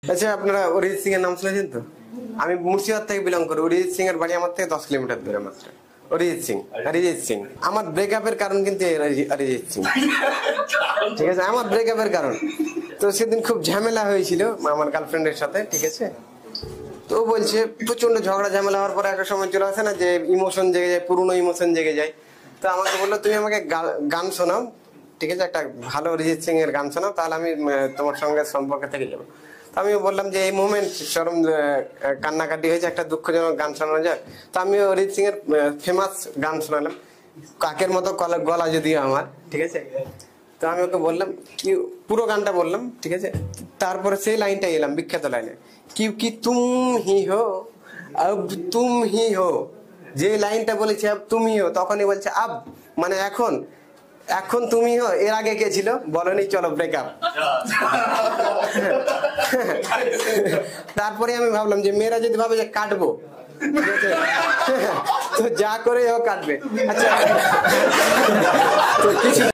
আচ্ছা, আপনারা অরিজিৎ সিং এর নাম শুনেছেন তো? আমি মুর্শিদাবাদ থেকে বিলং করি। অরিজিৎ সিং এর বাড়ি আমার থেকে 10 কিলোমিটার দূরে মাত্র। অরিজিৎ সিং আমার ব্রেকআপের কারণ কিন্তু অরিজিৎ সিং। ঠিক আছে, আমার ব্রেকআপের কারণ। তো সেদিন খুব ঝামেলা হয়েছিল আমার গার্লফ্রেন্ডের সাথে, ঠিক আছে। তো বলছে প্রচন্ড ঝগড়া ঝামেলা হওয়ার পরে একটা সময় চলে আসে না যে ইমোশন জেগে যায়, পুরনো ইমোশন জেগে যায়। তো আমাকে বললো তুমি আমাকে গান শোনাও, ঠিক আছে, একটা ভালো অরিজিৎ সিং এর গান শোনাও, তাহলে আমি তোমার সঙ্গে সম্পর্কে থেকে যাবো। তো আমি বললাম যে এই মোমেন্ট চরম কান্নাকাটি হয়েছে, একটা দুঃখজনক গান শোনানো যায়। তো আমি অরিজিৎ সিং এর ফেমাস গান শোনালাম, কাকের মতো গলা যদিও আমার, ঠিক আছে। তো আমি ওকে বললাম কি, পুরো গানটা বললাম, ঠিক আছে। তারপরে সেই লাইনটা এলাম, বিখ্যাত লাইনে, क्योंकि तुम ही हो अब तुम ही हो। যে লাইনটা বলেছি আব তুমি হো, তখনই বলছে আব মানে এখন, এখন তুমি হো। এর আগে কে ছিল বলনি, চলো ব্রেকআপ। তারপরে আমি ভাবলাম যে মেয়েরা যদি ভাবে যে কাটবো, তো যা করে ও কাটবে। আচ্ছা, তো কিছু